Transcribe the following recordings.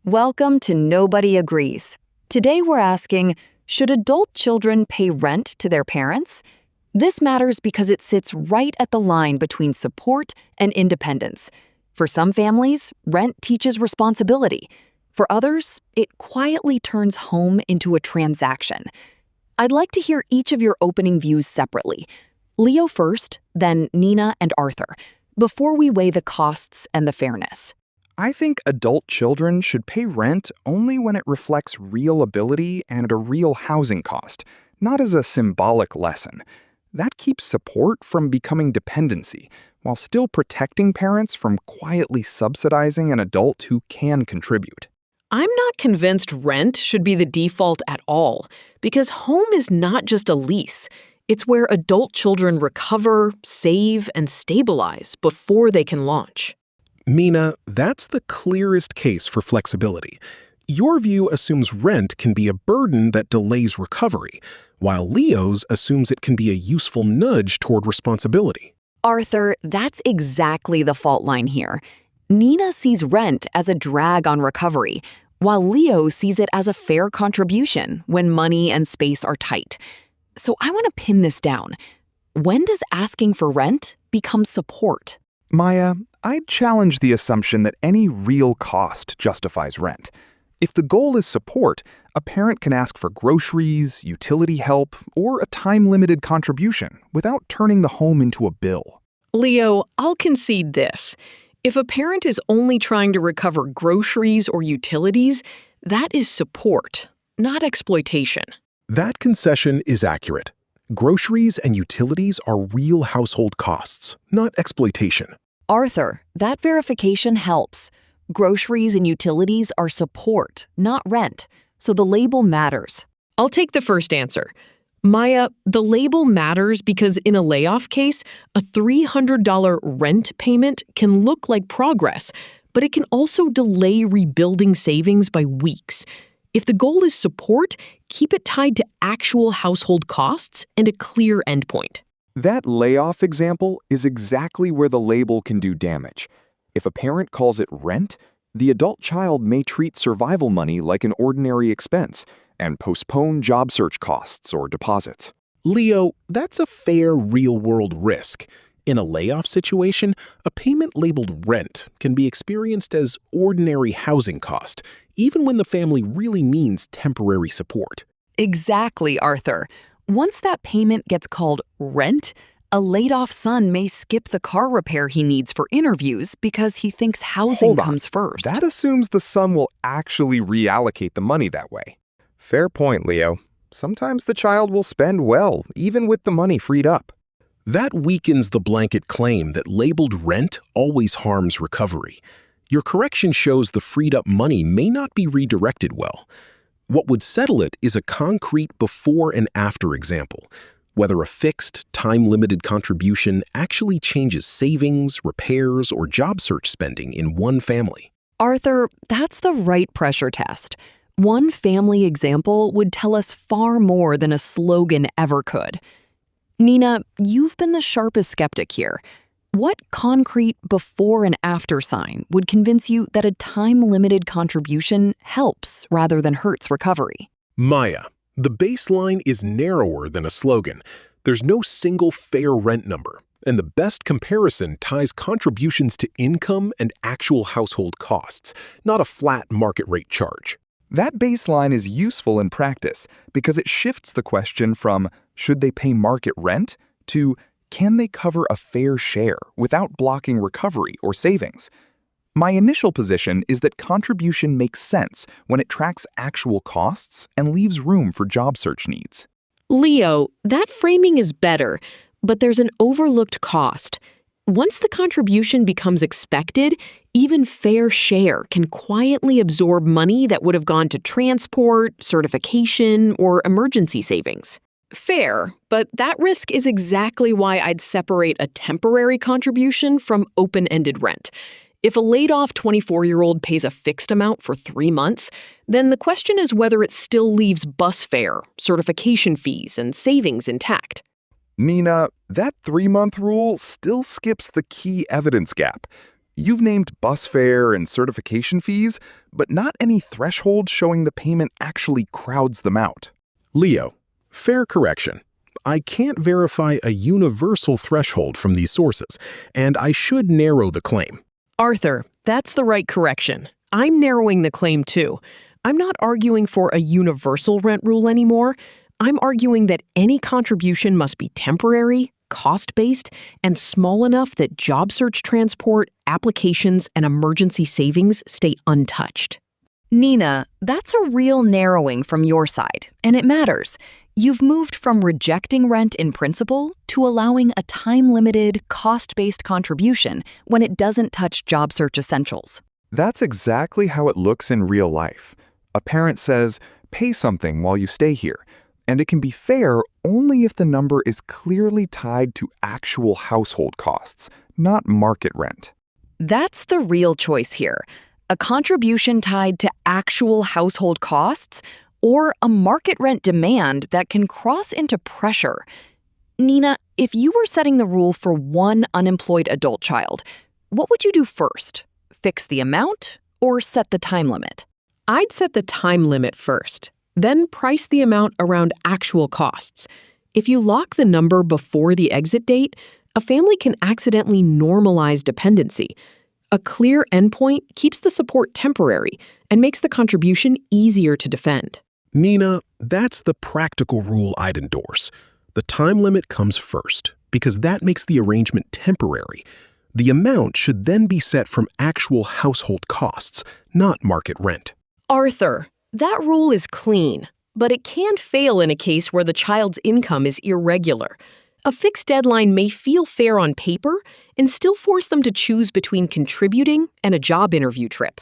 Welcome to Nobody Agrees. Today we're asking, should adult children pay rent to their parents? This matters because it sits right at the line between support and independence. For some families, rent teaches responsibility. For others, it quietly turns home into a transaction. I'd like to hear each of your opening views separately. Leo first, then Nina and Arthur, before we weigh the costs and the fairness. I think adult children should pay rent only when it reflects real ability and at a real housing cost, not as a symbolic lesson. That keeps support from becoming dependency, while still protecting parents from quietly subsidizing an adult who can contribute. I'm not convinced rent should be the default at all, because home is not just a lease. It's where adult children recover, save, and stabilize before they can launch. Mina, that's the clearest case for flexibility. Your view assumes rent can be a burden that delays recovery, while Leo's assumes it can be a useful nudge toward responsibility. Arthur, that's exactly the fault line here. Nina sees rent as a drag on recovery, while Leo sees it as a fair contribution when money and space are tight. So I want to pin this down. When does asking for rent become support? Maya, I'd challenge the assumption that any real cost justifies rent. If the goal is support, a parent can ask for groceries, utility help, or a time-limited contribution without turning the home into a bill. Leo, I'll concede this. If a parent is only trying to recover groceries or utilities, that is support, not exploitation. That concession is accurate. Groceries and utilities are real household costs, not exploitation. Arthur, that verification helps. Groceries and utilities are support, not rent, so the label matters. I'll take the first answer. Maya, the label matters because in a layoff case, a $300 rent payment can look like progress, but it can also delay rebuilding savings by weeks. If the goal is support, keep it tied to actual household costs and a clear endpoint. That layoff example is exactly where the label can do damage. If a parent calls it rent, the adult child may treat survival money like an ordinary expense and postpone job search costs or deposits. Leo, that's a fair real-world risk. In a layoff situation, a payment labeled rent can be experienced as ordinary housing cost, even when the family really means temporary support. Exactly, Arthur. Once that payment gets called rent, a laid-off son may skip the car repair he needs for interviews because he thinks housing comes first. That assumes the son will actually reallocate the money that way. Fair point, Leo. Sometimes the child will spend well, even with the money freed up. That weakens the blanket claim that labeled rent always harms recovery. Your correction shows the freed-up money may not be redirected well. What would settle it is a concrete before and after example, whether a fixed, time-limited contribution actually changes savings, repairs, or job search spending in one family. Arthur, that's the right pressure test. One family example would tell us far more than a slogan ever could. Nina, you've been the sharpest skeptic here. What concrete before and after sign would convince you that a time-limited contribution helps rather than hurts recovery? Maya, the baseline is narrower than a slogan. There's no single fair rent number, and the best comparison ties contributions to income and actual household costs, not a flat market rate charge. That baseline is useful in practice because it shifts the question from should they pay market rent to can they cover a fair share without blocking recovery or savings? My initial position is that contribution makes sense when it tracks actual costs and leaves room for job search needs. Leo, that framing is better, but there's an overlooked cost. Once the contribution becomes expected, even fair share can quietly absorb money that would have gone to transport, certification, or emergency savings. Fair, but that risk is exactly why I'd separate a temporary contribution from open-ended rent. If a laid-off 24-year-old pays a fixed amount for 3 months, then the question is whether it still leaves bus fare, certification fees, and savings intact. Nina, that 3-month rule still skips the key evidence gap. You've named bus fare and certification fees, but not any threshold showing the payment actually crowds them out. Leo, fair correction. I can't verify a universal threshold from these sources, and I should narrow the claim. Arthur, that's the right correction. I'm narrowing the claim too. I'm not arguing for a universal rent rule anymore. I'm arguing that any contribution must be temporary, cost-based, and small enough that job search transport, applications, and emergency savings stay untouched. Nina, that's a real narrowing from your side, and it matters. You've moved from rejecting rent in principle to allowing a time-limited, cost-based contribution when it doesn't touch job search essentials. That's exactly how it looks in real life. A parent says, pay something while you stay here, and it can be fair only if the number is clearly tied to actual household costs, not market rent. That's the real choice here. A contribution tied to actual household costs or a market rent demand that can cross into pressure. Nina, if you were setting the rule for one unemployed adult child, what would you do first? Fix the amount or set the time limit? I'd set the time limit first, then price the amount around actual costs. If you lock the number before the exit date, a family can accidentally normalize dependency. A clear endpoint keeps the support temporary and makes the contribution easier to defend. Nina, that's the practical rule I'd endorse. The time limit comes first, because that makes the arrangement temporary. The amount should then be set from actual household costs, not market rent. Arthur, that rule is clean, but it can fail in a case where the child's income is irregular. A fixed deadline may feel fair on paper and still force them to choose between contributing and a job interview trip.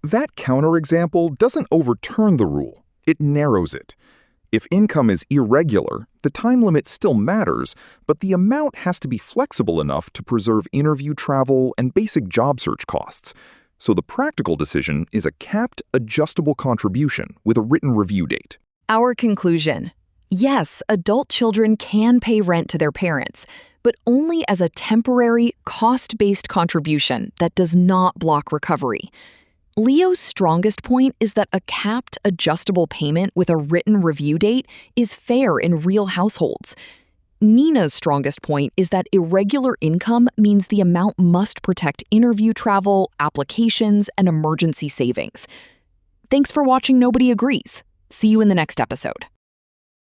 That counterexample doesn't overturn the rule. It narrows it. If income is irregular, the time limit still matters, but the amount has to be flexible enough to preserve interview travel and basic job search costs. So the practical decision is a capped, adjustable contribution with a written review date. Our conclusion: yes, adult children can pay rent to their parents, but only as a temporary, cost-based contribution that does not block recovery. Leo's strongest point is that a capped, adjustable payment with a written review date is fair in real households. Nina's strongest point is that irregular income means the amount must protect interview travel, applications, and emergency savings. Thanks for watching Nobody Agrees. See you in the next episode.